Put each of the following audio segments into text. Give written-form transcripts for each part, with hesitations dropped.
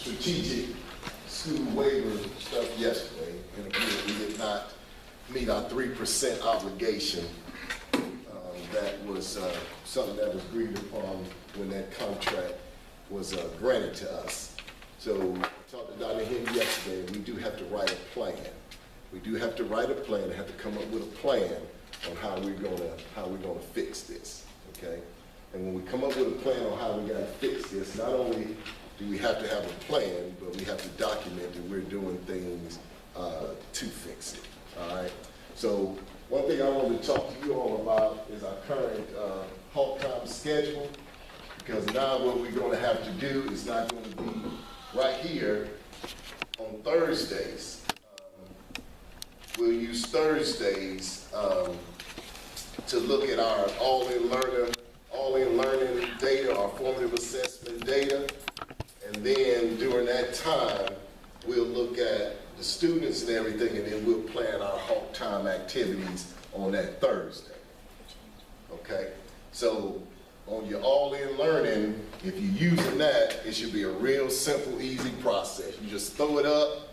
strategic school waiver stuff yesterday, and again, we did not meet our 3% obligation. That was something that was agreed upon when that contract was granted to us. So I talked to Dr. Henry yesterday, and we do have to write a plan. We do have to write a plan and have to come up with a plan on how we're gonna fix this, okay? And when we come up with a plan on how we gotta fix this, not only do we have to have a plan, but we have to document that we're doing things to fix it, all right? So one thing I want to talk to you all about is our current halt time schedule, because now what we're gonna have to do is not gonna be right here on Thursdays. We'll use Thursdays to look at our all-in learning data, our formative assessment data, and then during that time, we'll look at the students and everything, and then we'll plan our halt time activities on that Thursday. Okay? So on your all-in learning, if you're using that, it should be a real simple, easy process. You just throw it up.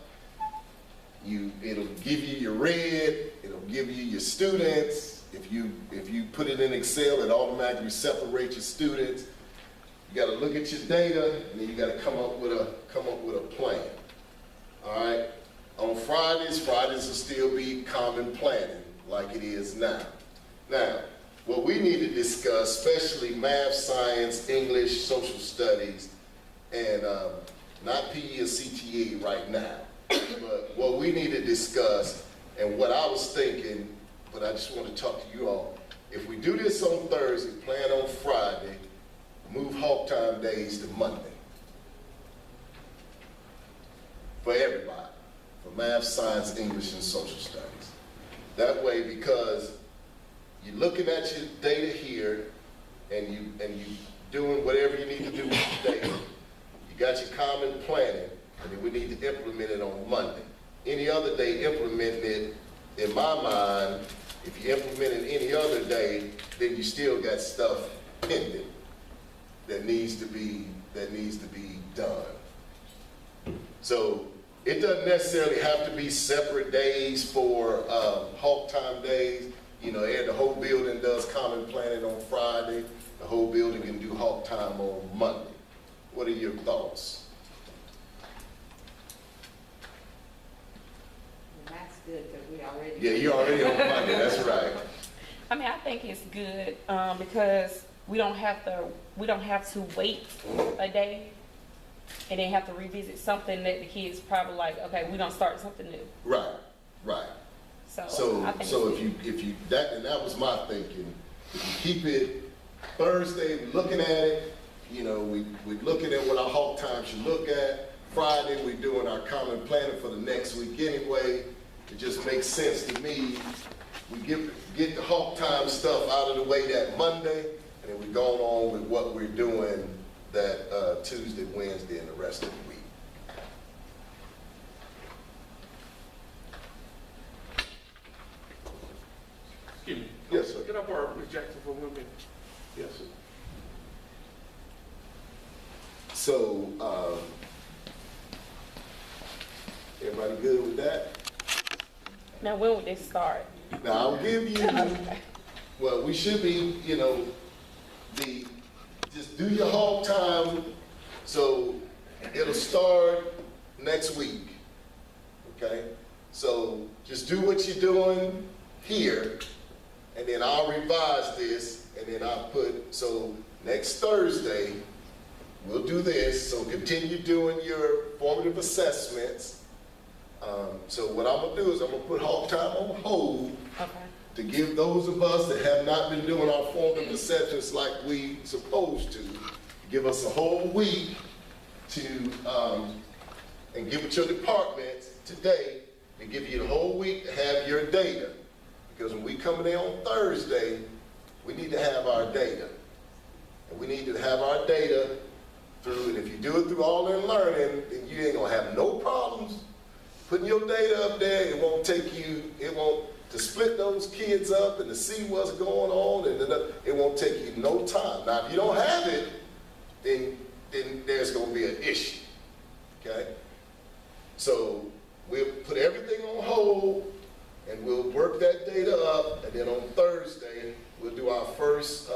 It'll give you your red, it'll give you your students. If you put it in Excel, it automatically separates your students. You got to look at your data, and then you got to come up with a plan. All right. On Fridays will still be common planning like it is now. Now, what we need to discuss, especially math, science, English, social studies, and not PE or CTE right now. But what we need to discuss, and what I was thinking, but I just want to talk to you all, if we do this on Thursday, plan on Friday, move halt time days to Monday. For everybody, for math, science, English, and social studies. That way, because you're looking at your data here, and you doing whatever you need to do with your data. You got your common planning, and then we need to implement it on Monday. Any other day, implementing it, in my mind, if you implement it any other day, then you still got stuff pending that needs to be done. So it doesn't necessarily have to be separate days for halt time days. You know, the whole building does common planning on Friday. The whole building can do halt time on Monday. What are your thoughts? That's good, because we already. Yeah, you're already on Monday, that's right. I mean, I think it's good because we don't have to wait a day and then have to revisit something that the kids probably like, okay, we don't start something new. Right. So I think if you that was my thinking. If you keep it Thursday, we're looking at it, you know, we're looking at what our halt time should look at. Friday, we're doing our common planning for the next week anyway. It just makes sense to me. We get the halt time stuff out of the way that Monday, and then we're going on with what we're doing that Tuesday, Wednesday, and the rest of the week. Excuse me. Yes, sir. Can I borrow Ms. Jackson for 1 minute? Yes, sir. So, everybody good with that? now when would this start? Now, I'll give you, well, we should be, you know, just do your halt time, so it'll start next week, okay? So just do what you're doing here, and then I'll revise this, and then I'll put, so next Thursday, we'll do this, so continue doing your formative assessments. So what I'm gonna do is I'm gonna put halt time on hold, Okay. to give those of us that have not been doing our formative assessments like we supposed to, give us a whole week to, and give it your departments today, to give you the whole week to have your data. Because when we come in there on Thursday, we need to have our data. And we need to have our data through, and if you do it through all-in learning, then you ain't gonna have no problems putting your data up there. It won't take you, to split those kids up and to see what's going on, and it won't take you no time. Now, if you don't have it, then there's going to be an issue. okay? So we'll put everything on hold, and we'll work that data up, and then on Thursday, we'll do our first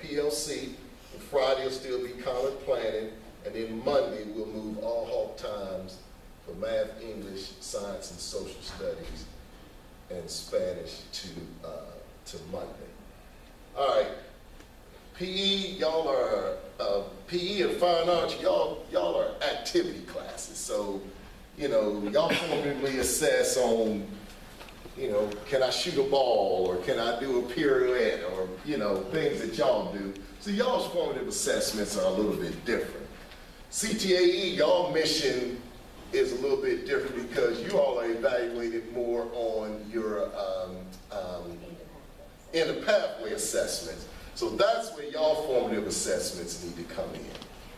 PLC. And Friday will still be common planning, and then Monday, we'll move all halt times for math, English, science, and social studies, and Spanish to Monday. All right, PE, y'all are, PE and fine arts, y'all are activity classes. So, y'all formatively assess on, can I shoot a ball, or can I do a pirouette, or, things that y'all do. So y'all's formative assessments are a little bit different. CTAE, y'all mission is a little bit different because you all are evaluated more on your in the pathway assessments. So that's where y'all formative assessments need to come in.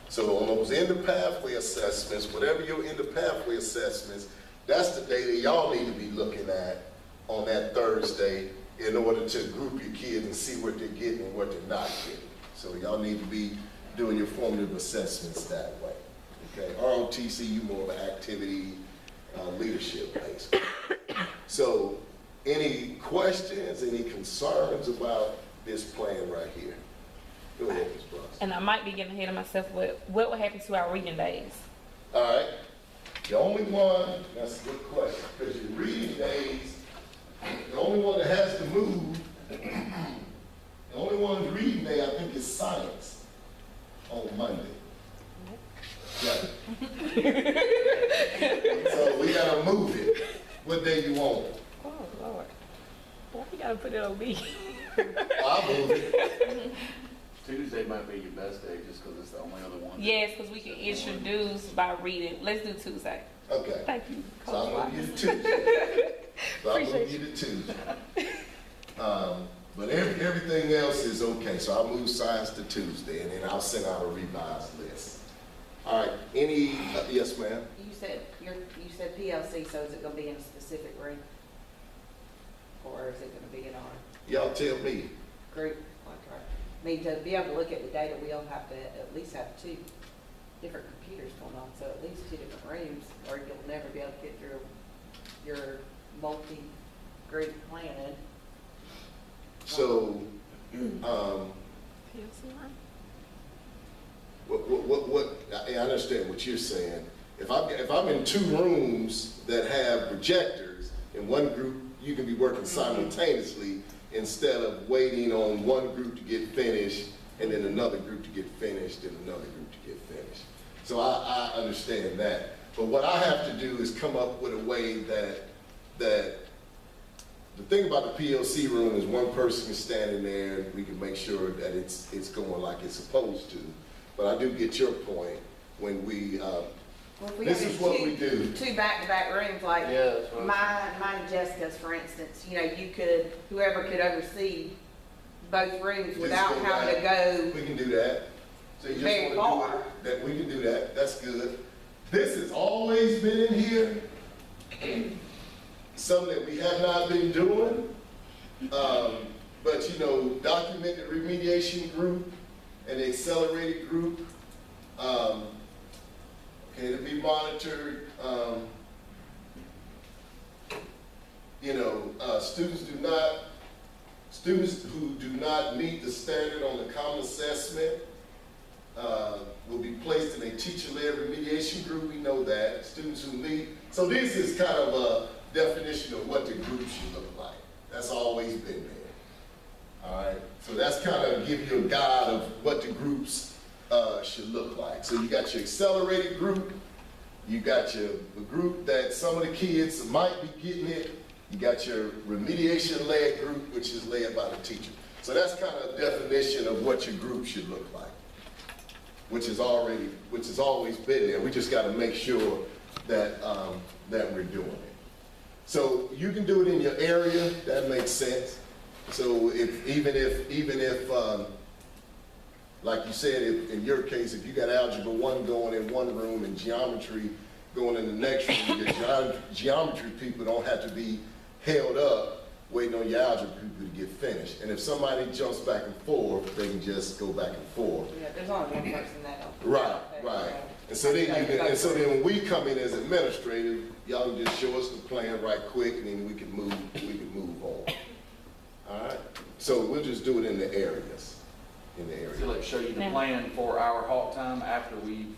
So on those end of pathway assessments, whatever your end of pathway assessments, that's the data y'all need to be looking at on that Thursday in order to group your kids and see what they're getting and what they're not getting. So y'all need to be doing your formative assessments that way. Okay, ROTC, you more of an activity leadership based. So any questions, any concerns about this plan right here? Go ahead, Ms. Bronson. And I might be getting ahead of myself, but what will happen to our reading days? All right, the only one, that's a good question, because your reading days, the only one that has to move, the only one's reading day, I think, is science on Monday. Right. So we gotta move it. What day you want? Oh, Lord. Why you gotta put it on me? I'll move it. Tuesday might be your best day just because it's the only other one. Yes, because we can introduce by reading. Let's do Tuesday. Okay. Thank you, So Coach I'm Watts. gonna get to Tuesday. But everything else is okay. So I'll move science to Tuesday, and then I'll send out a revised list. All right. Any? Yes, ma'am. You said PLC, so is it gonna be in a specific room? Or is it gonna be in our Y'all tell me. group? I mean, to be able to look at the data, we'll have to at least have 2 different computers going on, so at least 2 different rooms, or you'll never be able to get through your multi-group planning. So, what? I understand what you're saying. If I'm in 2 rooms that have projectors, in one group you can be working simultaneously instead of waiting on one group to get finished and then another group to get finished and another group to get finished. So I understand that. But what I have to do is come up with a way that the thing about the PLC room is one person is standing there and we can make sure that it's going like it's supposed to. But I do get your point when we, this is what we do. 2 back-to-back rooms, like Yeah, that's what mine and Jessica's, for instance, whoever could oversee both rooms Just without go having to back. go. We can do that. So you just Very want to far. do it, that we can do that. That's good. This has always been in here. Something that we have not been doing. But documented remediation group and the accelerated group. Okay, to be monitored. Students who do not meet the standard on the common assessment will be placed in a teacher-led remediation group. We know that. Students who meet. So this is kind of a definition of what the group should look like. That's always been there. All right. So that's kind of give you a guide of what the groups should look like. So you got your accelerated group. You got the group that some of the kids might be getting it. You got your remediation-led group, which is led by the teacher. So that's kind of a definition of what your group should look like, which has always been there. We just got to make sure that that we're doing it. So you can do it in your area. That makes sense. So even if like you said, in your case, if you got algebra 1 going in one room and geometry going in the next room, your geometry people don't have to be held up waiting on your algebra people to get finished. And if somebody jumps back and forth, they can just go back and forth. Yeah, there's only one person that'll. Right. And so then when we come in as administrators, y'all can just show us the plan right quick, and then we can move on. All right? So we'll just do it in the areas, So like show you the plan for our halt time after we've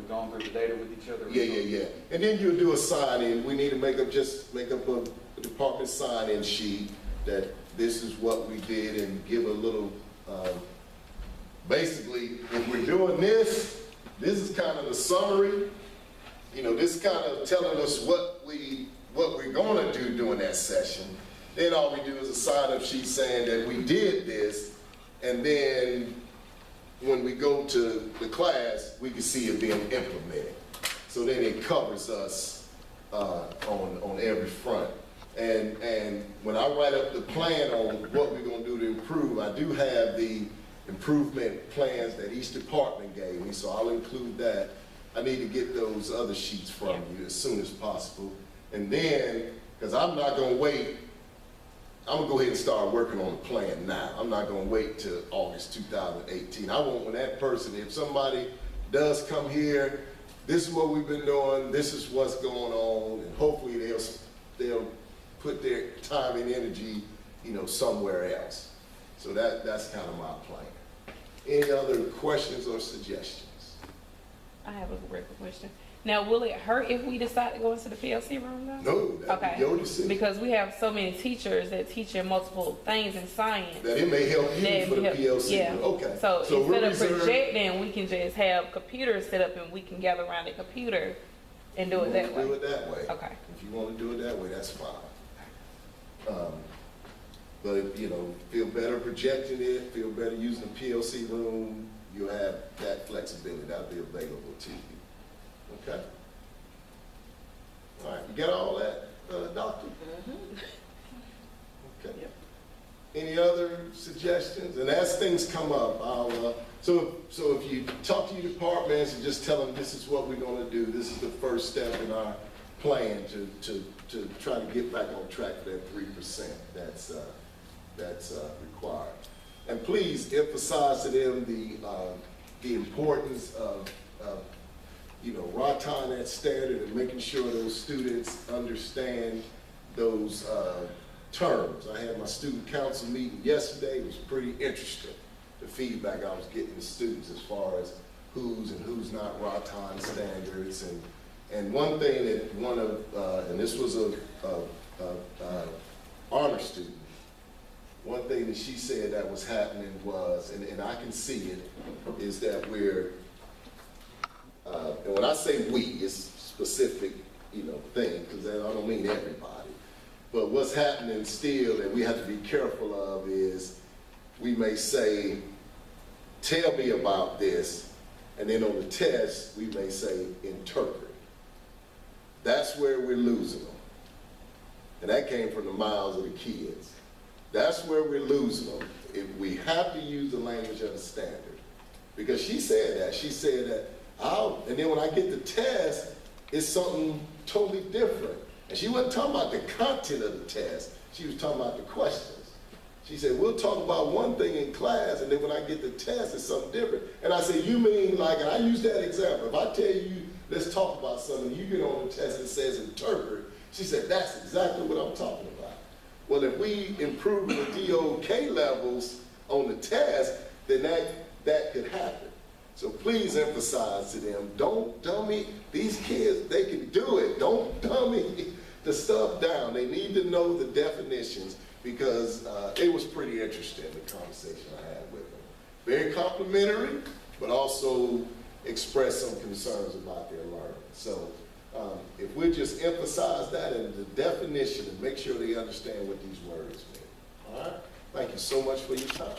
gone through the data with each other? Yeah. And then you'll do a sign-in. We need to make up a department sign-in sheet that this is what we did, and give a little, basically, if we're doing this is kind of the summary. You know, this kind of telling us what we're gonna do during that session. Then all we do is a sign-up sheet saying that we did this, and then when we go to the class, we can see it being implemented. So then it covers us on every front. And when I write up the plan on what we're gonna do to improve, I do have the improvement plans that each department gave me, so I'll include that. I need to get those other sheets from you as soon as possible. And then, because I'm not gonna wait, I'm gonna go ahead and start working on the plan now. I'm not gonna wait till August 2018. I want when that person, if somebody does come here, this is what we've been doing, this is what's going on, and hopefully they'll put their time and energy, you know, somewhere else. So that's kind of my plan. Any other questions or suggestions? I have a regular question. Now, will it hurt if we decide to go into the PLC room though? No, that'd be your decision. Because we have so many teachers that teach in multiple things in science. That it may help you for the PLC. Yeah. Okay. So instead of reserved. projecting, we can just have computers set up and we can gather around the computer and do it that way. Do it that way. Okay. If you want to do it that way, that's fine. But, you know, feel better projecting it, feel better using the PLC room, you'll have that flexibility, that'll be available to you. Okay? All right, you got all that, Doctor? Okay. Yep. Any other suggestions? And as things come up, I'll, so if you talk to your departments and just tell them this is what we're gonna do, this is the first step in our plan to try to get back on track for that 3% that's required. And please emphasize to them the importance of you know, raw-tying that standard and making sure those students understand those terms. I had my student council meeting yesterday. It was pretty interesting, the feedback I was getting to students as far as who's and who's not raw-tying standards. And one thing that and this was a honor student, one thing that she said that was happening was, and I can see it, is that we're, and when I say we, it's specific, you know, thing, because I don't mean everybody. But what's happening still that we have to be careful of is we may say, tell me about this, and then on the test, we may say, interpret. That's where we're losing them. And that came from the mouths of the kids. That's where we're losing them. If we have to use the language of the standard. Because she said that. She said that, and then when I get the test, it's something totally different. And she wasn't talking about the content of the test. She was talking about the questions. She said, we'll talk about one thing in class, and then when I get the test, it's something different. And I said, you mean like, and I use that example. If I tell you, let's talk about something, you get on the test and it says interpret. She said, that's exactly what I'm talking about. Well, if we improve the DOK levels on the test, then that could happen. So please emphasize to them, don't dummy, these kids, they can do it. Don't dummy the stuff down. They need to know the definitions because it was pretty interesting, the conversation I had with them. Very complimentary, but also expressed some concerns about their learning. So if we just emphasize that in the definition and make sure they understand what these words mean. All right? Thank you so much for your time.